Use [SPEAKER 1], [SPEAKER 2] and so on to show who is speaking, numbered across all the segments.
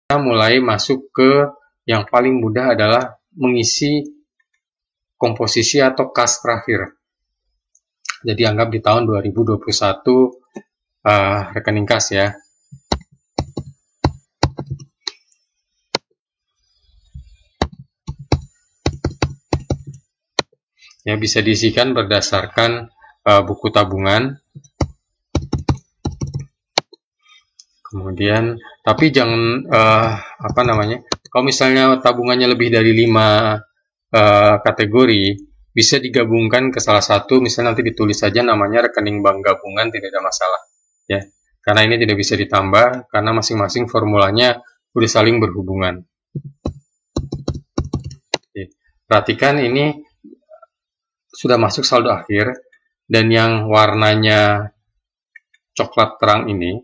[SPEAKER 1] kita mulai masuk ke yang paling mudah adalah mengisi komposisi atau kas terakhir. Jadi anggap di tahun 2021 rekening kas ya. Ya, bisa diisikan berdasarkan buku tabungan. Kemudian, tapi jangan kalau misalnya tabungannya lebih dari 5 kategori, bisa digabungkan ke salah satu, misalnya nanti ditulis saja namanya rekening bank gabungan, tidak ada masalah ya. Karena ini tidak bisa ditambah karena masing-masing formulanya sudah saling berhubungan. Oke. Perhatikan ini sudah masuk saldo akhir, dan yang warnanya coklat terang ini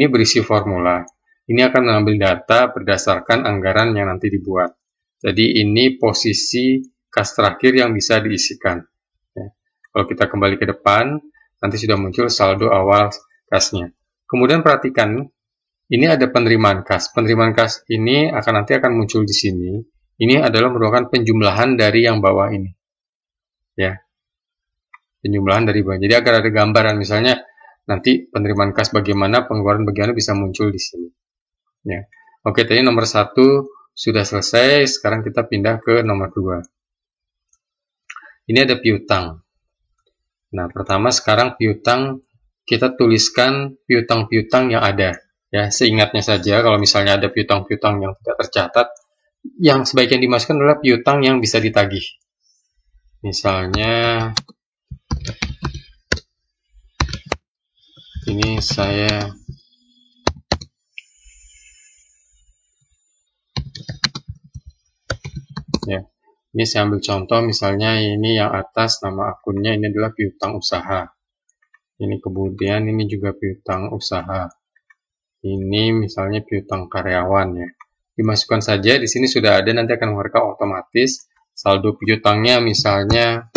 [SPEAKER 1] berisi formula. Ini akan mengambil data berdasarkan anggaran yang nanti dibuat. Jadi ini posisi kas terakhir yang bisa diisikan. Ya. Kalau kita kembali ke depan, nanti sudah muncul saldo awal kasnya. Kemudian perhatikan, ini ada penerimaan kas. Penerimaan kas ini nanti akan muncul di sini. Ini adalah merupakan penjumlahan dari yang bawah ini. Ya, penjumlahan dari bawah. Jadi agar ada gambaran, misalnya nanti penerimaan kas bagaimana, pengeluaran bagaimana bisa muncul di sini. Ya, oke, tadi nomor 1 sudah selesai. Sekarang kita pindah ke nomor 2. Ini ada piutang. Nah, pertama sekarang piutang, kita tuliskan piutang-piutang yang ada. Ya, seingatnya saja kalau misalnya ada piutang-piutang yang tidak tercatat, yang sebaiknya dimasukkan adalah piutang yang bisa ditagih. Misalnya ini saya ya, ini saya ambil contoh, misalnya ini yang atas nama akunnya ini adalah piutang usaha. Ini kemudian ini juga piutang usaha. Ini misalnya piutang karyawan ya. Dimasukkan saja, di sini sudah ada, nanti akan mengeluarkan otomatis saldo piutangnya, misalnya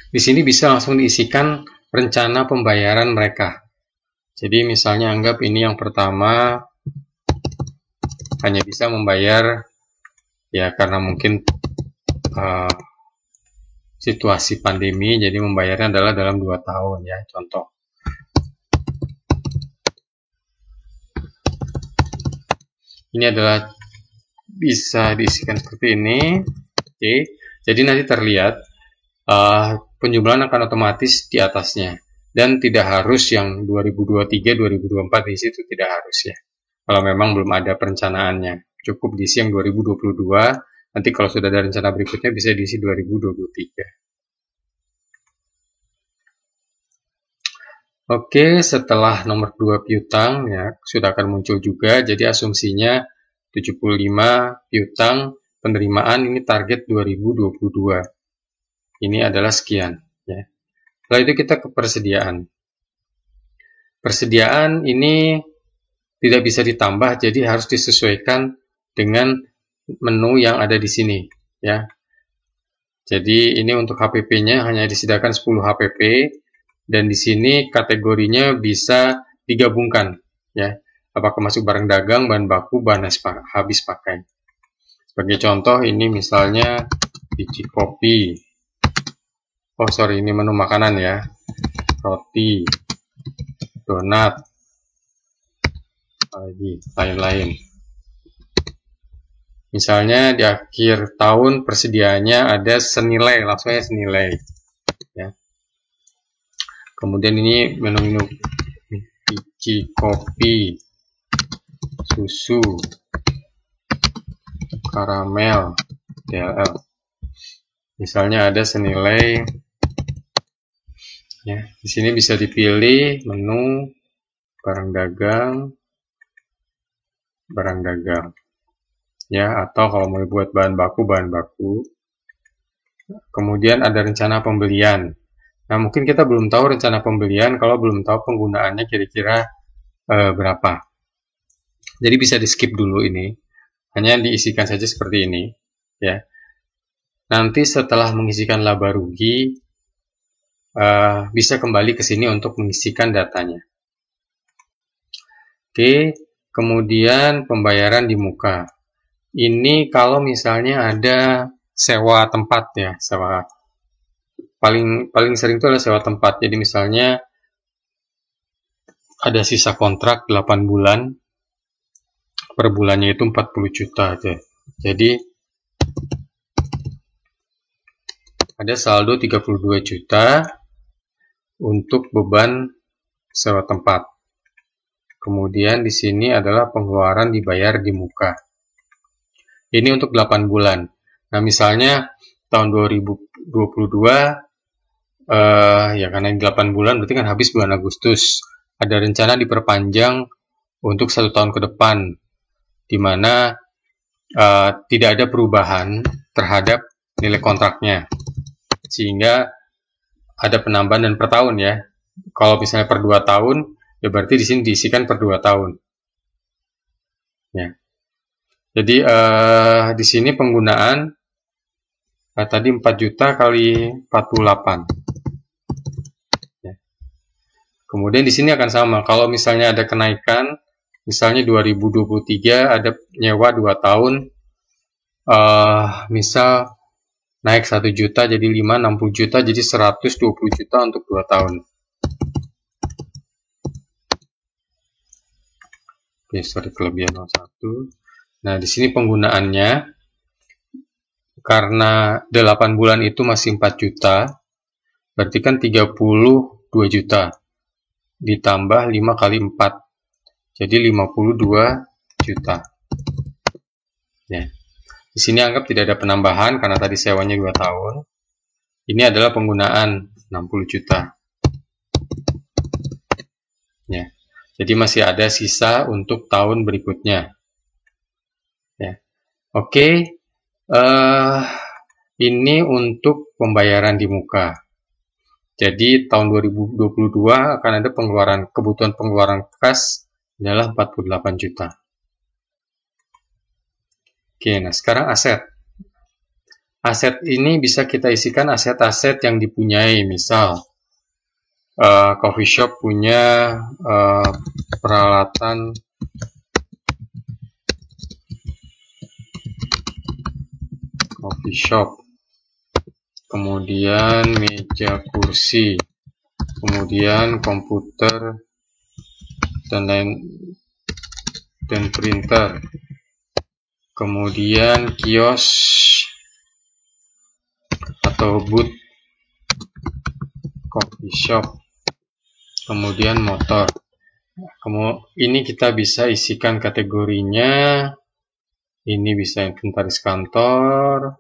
[SPEAKER 1] di sini bisa langsung diisikan rencana pembayaran mereka. Jadi misalnya anggap ini yang pertama hanya bisa membayar ya karena mungkin situasi pandemi, jadi membayarnya adalah dalam 2 tahun ya, contoh. Ini adalah bisa diisikan seperti ini. Oke, jadi nanti terlihat penjumlahan akan otomatis di atasnya, dan tidak harus yang 2023, 2024 di situ, tidak harus ya. Kalau memang belum ada perencanaannya, cukup diisi yang 2022. Nanti kalau sudah ada rencana berikutnya bisa diisi 2023. Oke, setelah nomor 2 piutang ya sudah akan muncul juga. Jadi asumsinya 75 piutang penerimaan, ini target 2022. Ini adalah sekian ya. Setelah itu kita ke persediaan. Persediaan ini tidak bisa ditambah, jadi harus disesuaikan dengan menu yang ada di sini ya. Jadi ini untuk HPP-nya hanya disediakan 10 HPP, dan di sini kategorinya bisa digabungkan ya. Apakah masuk barang dagang, bahan baku, bahan habis pakai. Sebagai contoh ini misalnya biji kopi. Oh sorry, ini menu makanan ya. Roti, donat, lagi lain-lain. Misalnya di akhir tahun persediaannya ada senilai, langsung aja senilai ya. Kemudian ini menu-menu biji kopi, susu, karamel, DLL. Misalnya ada senilai ya. Di sini bisa dipilih menu barang dagang ya, atau kalau mau buat bahan baku. Kemudian ada rencana pembelian. Nah, mungkin kita belum tahu rencana pembelian kalau belum tahu penggunaannya kira-kira berapa. Jadi bisa di skip dulu ini. Hanya diisikan saja seperti ini ya. nanti setelah mengisikan laba rugi, bisa kembali ke sini untuk mengisikan datanya. Oke, kemudian pembayaran di muka. Ini kalau misalnya ada sewa tempat ya, sewa paling sering itu adalah sewa tempat. Jadi misalnya ada sisa kontrak 8 bulan, per bulannya itu 40 juta aja. Jadi ada saldo 32 juta untuk beban sewa tempat. Kemudian di sini adalah pengeluaran dibayar di muka. Ini untuk 8 bulan. Nah, misalnya tahun 2022 ya karena 8 bulan berarti kan habis bulan Agustus. Ada rencana diperpanjang untuk 1 tahun ke depan, di mana tidak ada perubahan terhadap nilai kontraknya, sehingga ada penambahan dan per tahun ya. Kalau misalnya per 2 tahun, ya berarti di sini diisikan per 2 tahun. Ya. Jadi di sini penggunaan tadi 4 juta kali 48. Ya. Kemudian di sini akan sama. Kalau misalnya ada kenaikan, misalnya 2023 ada nyewa 2 tahun, misal naik 1 juta jadi 5, 60 juta jadi 120 juta untuk 2 tahun. Oke, sorry, kelebihan 01. Nah, di sini penggunaannya, karena 8 bulan itu masih 4 juta, berarti kan 32 juta, ditambah 5 kali 4, jadi 52 juta. Ya. Di sini anggap tidak ada penambahan, karena tadi sewanya 2 tahun. Ini adalah penggunaan 60 juta. Ya. Jadi masih ada sisa untuk tahun berikutnya. Ya. Oke, ini untuk pembayaran di muka. Jadi tahun 2022 akan ada kebutuhan pengeluaran kas adalah 48 juta. Oke, nah sekarang aset. Aset ini bisa kita isikan aset-aset yang dipunyai, misal coffee shop punya peralatan coffee shop, kemudian meja kursi, kemudian komputer dan printer, kemudian kios atau booth coffee shop, kemudian motor. Ini kita bisa isikan kategorinya. Ini bisa inventaris kantor,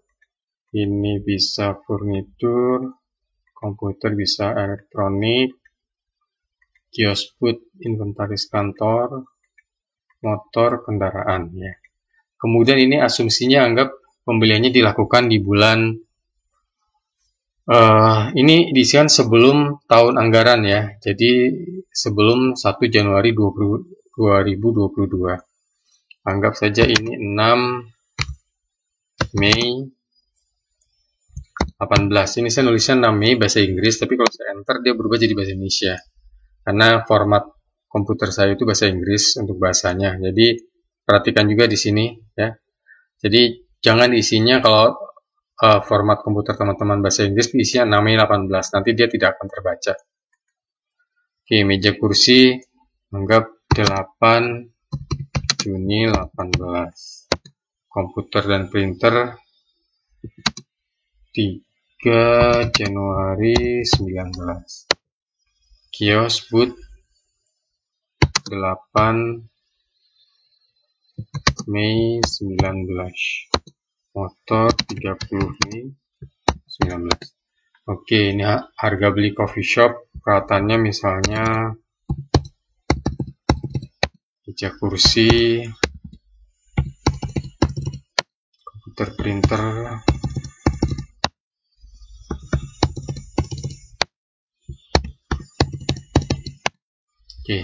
[SPEAKER 1] ini bisa furnitur, komputer bisa elektronik, kios booth inventaris kantor, motor kendaraan ya. Kemudian ini asumsinya anggap pembeliannya dilakukan di bulan ini diisikan sebelum tahun anggaran ya. Jadi sebelum 1 Januari 2022. Anggap saja ini 6 Mei 18. Ini saya nulisnya 6 Mei bahasa Inggris, tapi kalau saya enter dia berubah jadi bahasa Indonesia. Karena format komputer saya itu bahasa Inggris untuk bahasanya. Jadi perhatikan juga di sini ya. Jadi jangan isinya kalau format komputer teman-teman bahasa Inggris isinya 6 Mei 18. Nanti dia tidak akan terbaca. Oke, meja kursi anggap 8 Juni 18. Komputer dan printer 3 Januari 19. Kios booth 8 Mei 19. Motor 30 Mei 19. Oke, ini harga beli coffee shop. Peralatannya misalnya meja kursi, komputer printer, oke.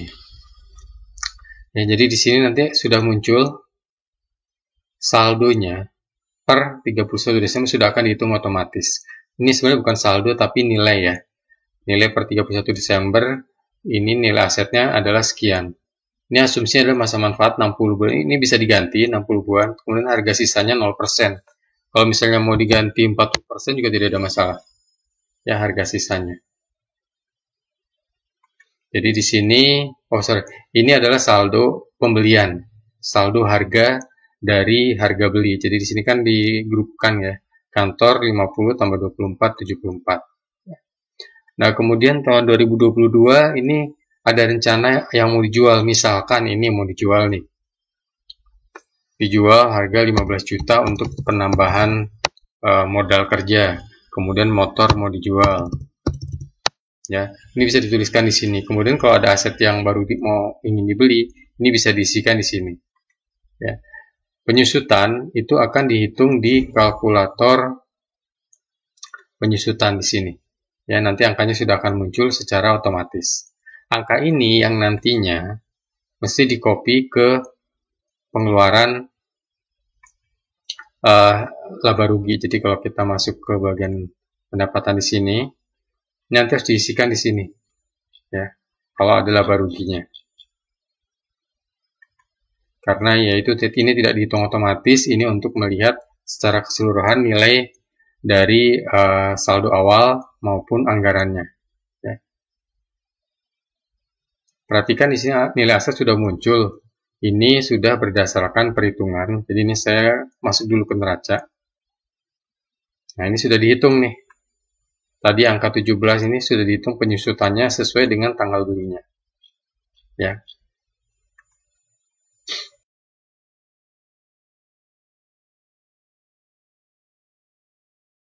[SPEAKER 1] Ya, jadi di sini nanti sudah muncul saldonya per 31 Desember sudah akan dihitung otomatis. Ini sebenarnya bukan saldo tapi nilai ya. Nilai per 31 Desember, ini nilai asetnya adalah sekian. Ini asumsinya adalah masa manfaat 60 bulan. Ini bisa diganti 60 bulan, kemudian harga sisanya 0%. Kalau misalnya mau diganti 40% juga tidak ada masalah. Ya, harga sisanya. Jadi di sini, ini adalah saldo pembelian, saldo harga dari harga beli. Jadi di sini kan digrupkan ya, kantor 50 tambah 24, 74. Nah, kemudian tahun 2022 ini ada rencana yang mau dijual, misalkan ini mau dijual nih. Dijual harga 15 juta untuk penambahan modal kerja. Kemudian motor mau dijual. Ya, ini bisa dituliskan di sini. Kemudian kalau ada aset yang baru ingin dibeli, ini bisa diisikan di sini. Ya. Penyusutan itu akan dihitung di kalkulator penyusutan di sini. Ya, nanti angkanya sudah akan muncul secara otomatis. Angka ini yang nantinya mesti di-copy ke pengeluaran laba rugi. Jadi kalau kita masuk ke bagian pendapatan di sini, nanti harus diisikan di sini. Ya, kalau ada laba ruginya. Karena yaitu ini tidak dihitung otomatis, ini untuk melihat secara keseluruhan nilai dari saldo awal maupun anggarannya. Ya. Perhatikan di sini nilai aset sudah muncul. Ini sudah berdasarkan perhitungan. Jadi ini saya masuk dulu ke neraca. Nah, ini sudah dihitung nih. Tadi angka 17 ini sudah dihitung penyusutannya sesuai dengan tanggal belinya. Ya.